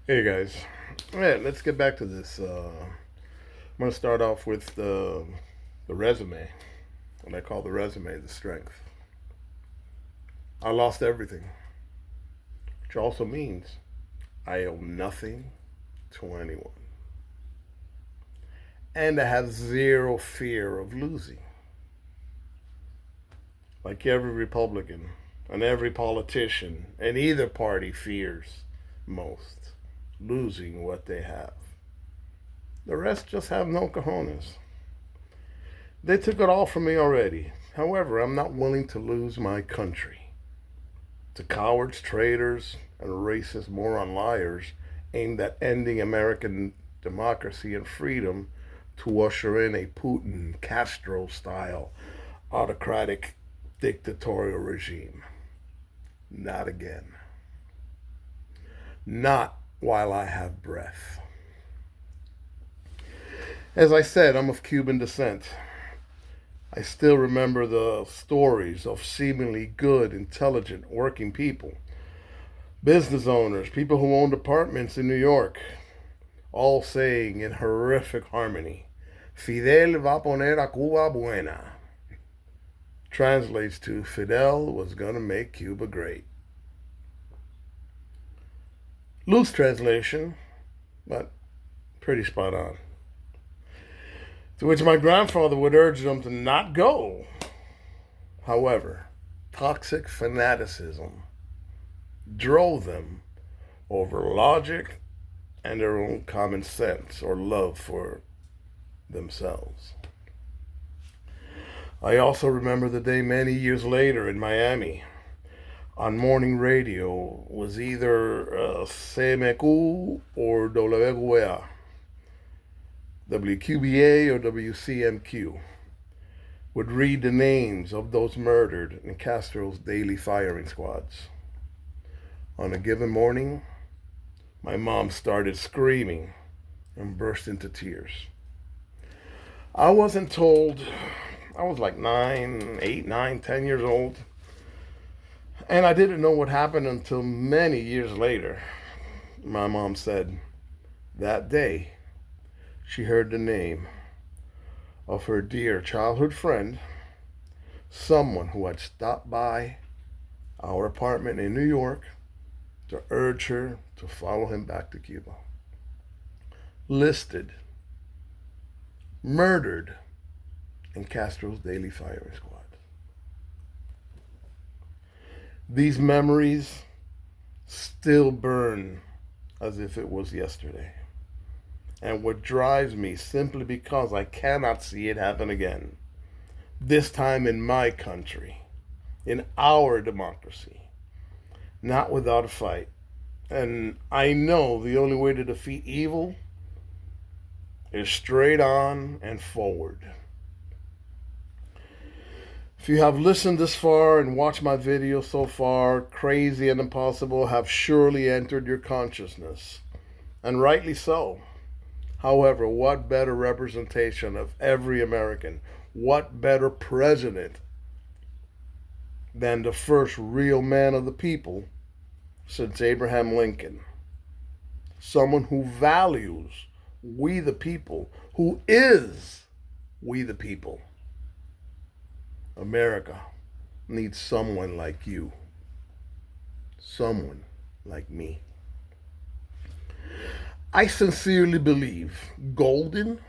Hey guys, all right, let's get back to this. I'm going to start off with the resume, what I call the resume, the strength. I lost everything, which also means I owe nothing to anyone. And I have zero fear of losing. Like every Republican and every politician and either party fears most losing what they have. The rest just have no cojones. They took it all from me already. However, I'm not willing to lose my country to cowards, traitors, and racist moron liars aimed at ending American democracy and freedom to usher in a Putin, Castro style autocratic dictatorial regime. Not again. Not while I have breath. As I said, I'm of Cuban descent. I still remember the stories of seemingly good, intelligent, working people, business owners, people who owned apartments in New York, all saying in horrific harmony, Fidel va a poner a Cuba buena. Translates to Fidel was gonna make Cuba great. Loose translation, but pretty spot on. To which my grandfather would urge them to not go. However, toxic fanaticism drove them over logic and their own common sense or love for themselves. I also remember the day many years later in Miami on morning radio was either CMQ or WQA, WQBA or WCMQ, would read the names of those murdered in Castro's daily firing squads. On a given morning, my mom started screaming and burst into tears. I wasn't told, I was like 10 years old, and I didn't know what happened until many years later. My mom said that day she heard the name of her dear childhood friend, someone who had stopped by our apartment in New York to urge her to follow him back to Cuba. Listed, murdered in Castro's daily firing squad. These memories still burn as if it was yesterday. And what drives me simply because I cannot see it happen again. This time in my country, in our democracy, not without a fight. And I know the only way to defeat evil is straight on and forward. If you have listened this far and watched my video so far, crazy and impossible have surely entered your consciousness. And rightly so. However, what better representation of every American, what better president than the first real man of the people since Abraham Lincoln? Someone who values we the people, who is we the people. America needs someone like you, someone like me. I sincerely believe golden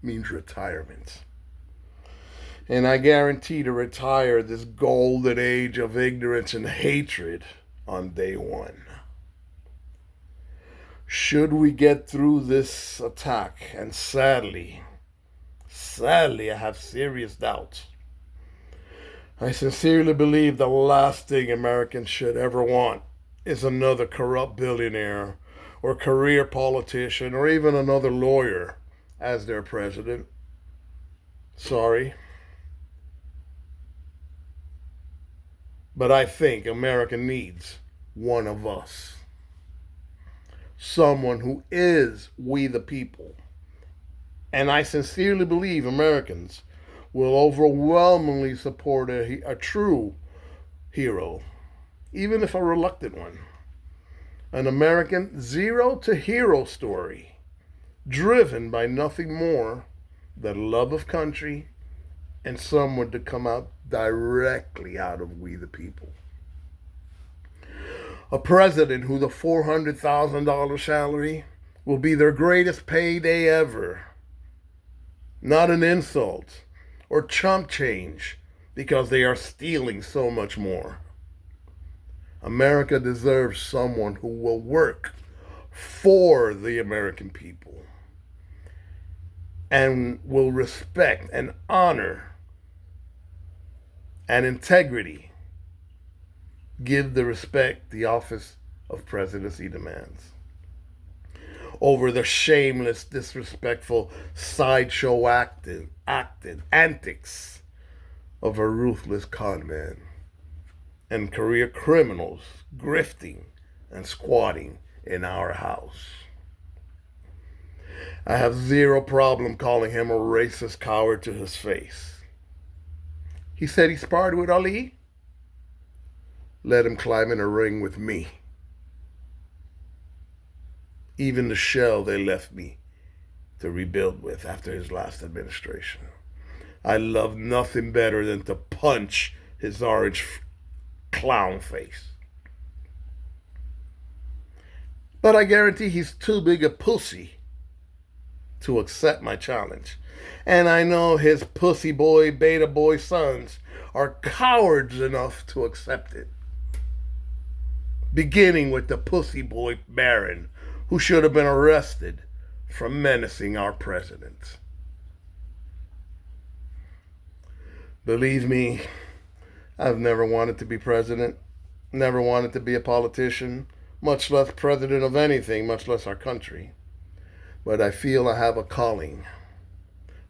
means retirement. And I guarantee to retire this golden age of ignorance and hatred on day one. Should we get through this attack, and sadly, I have serious doubts. I sincerely believe the last thing Americans should ever want is another corrupt billionaire or career politician or even another lawyer as their president. Sorry. But I think America needs one of us. Someone who is we the people. And I sincerely believe Americans will overwhelmingly support a true hero, even if a reluctant one. An American zero to hero story, driven by nothing more than love of country and someone to come out directly out of We the People. A president who the $400,000 salary will be their greatest payday ever. Not an insult or chump change because they are stealing so much more. America deserves someone who will work for the American people and will respect and honor and integrity give the respect the office of presidency demands over the shameless, disrespectful sideshow antics of a ruthless con man and career criminals grifting and squatting in our house. I have zero problem calling him a racist coward to his face. He said he sparred with Ali. Let him climb in a ring with me. Even the shell they left me to rebuild with after his last administration. I love nothing better than to punch his orange clown face. But I guarantee he's too big a pussy to accept my challenge. And I know his pussy boy, beta boy sons are cowards enough to accept it. Beginning with the pussy boy Barron, who should have been arrested for menacing our president. Believe me, I've never wanted to be president, never wanted to be a politician, much less president of anything, much less our country. But I feel I have a calling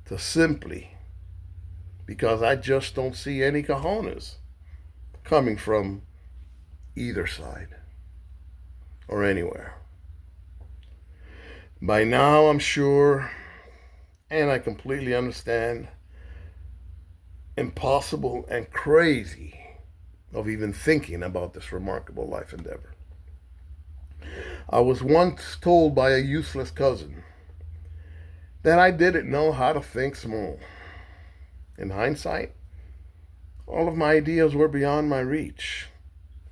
to simply, because I just don't see any cojones coming from either side or anywhere. By now, I'm sure, and I completely understand, impossible and crazy of even thinking about this remarkable life endeavor. I was once told by a useless cousin that I didn't know how to think small. In hindsight, all of my ideas were beyond my reach.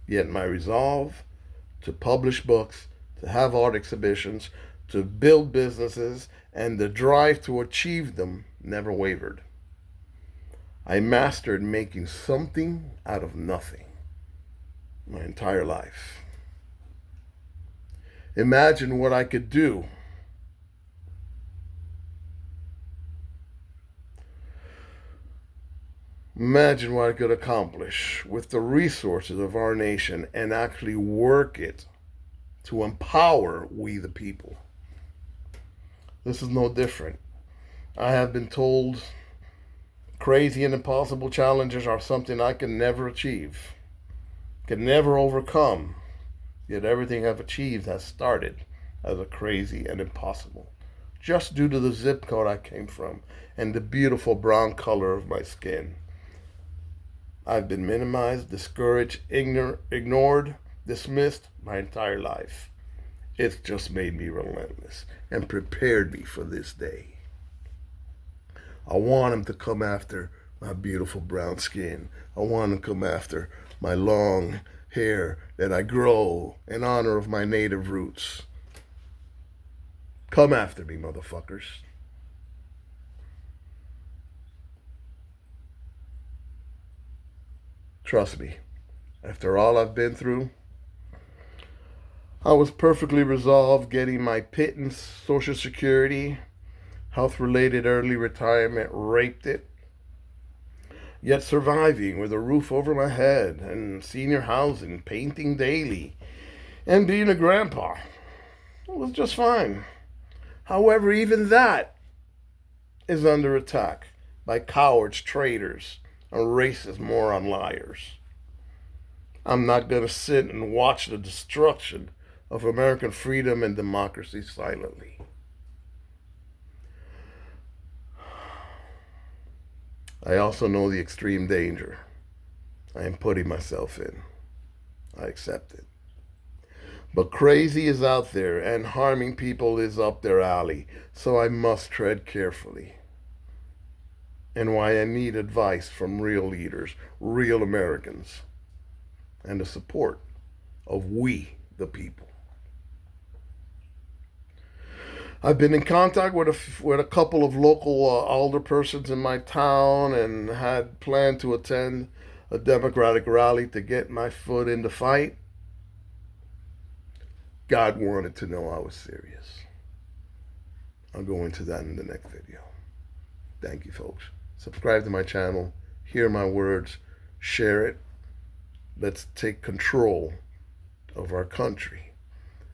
Yet my resolve to publish books, to have art exhibitions, to build businesses, and the drive to achieve them never wavered. I mastered making something out of nothing my entire life. Imagine what I could do. Imagine what I could accomplish with the resources of our nation and actually work it to empower we the people. This is no different. I have been told crazy and impossible challenges are something I can never achieve, can never overcome. Yet everything I've achieved has started as a crazy and impossible, just due to the zip code I came from and the beautiful brown color of my skin. I've been minimized, discouraged, ignored, dismissed my entire life. It's just made me relentless and prepared me for this day. I want him to come after my beautiful brown skin. I want him to come after my long hair that I grow in honor of my native roots. Come after me, motherfuckers. Trust me, after all I've been through, I was perfectly resolved getting my pittance, Social Security, health-related early retirement, raped it, yet surviving with a roof over my head and senior housing, painting daily, and being a grandpa. It was just fine. However, even that is under attack by cowards, traitors, and racist moron liars. I'm not going to sit and watch the destruction of American freedom and democracy silently. I also know the extreme danger I am putting myself in. I accept it. But crazy is out there, and harming people is up their alley, so I must tread carefully. And why I need advice from real leaders, real Americans, and the support of we, the people. I've been in contact with a couple of local alderpersons in my town and had planned to attend a Democratic rally to get my foot in the fight. God wanted to know I was serious. I'll go into that in the next video. Thank you, folks. Subscribe to my channel, hear my words, share it. Let's take control of our country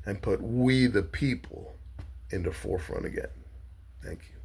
and put we the people in the forefront again. Thank you.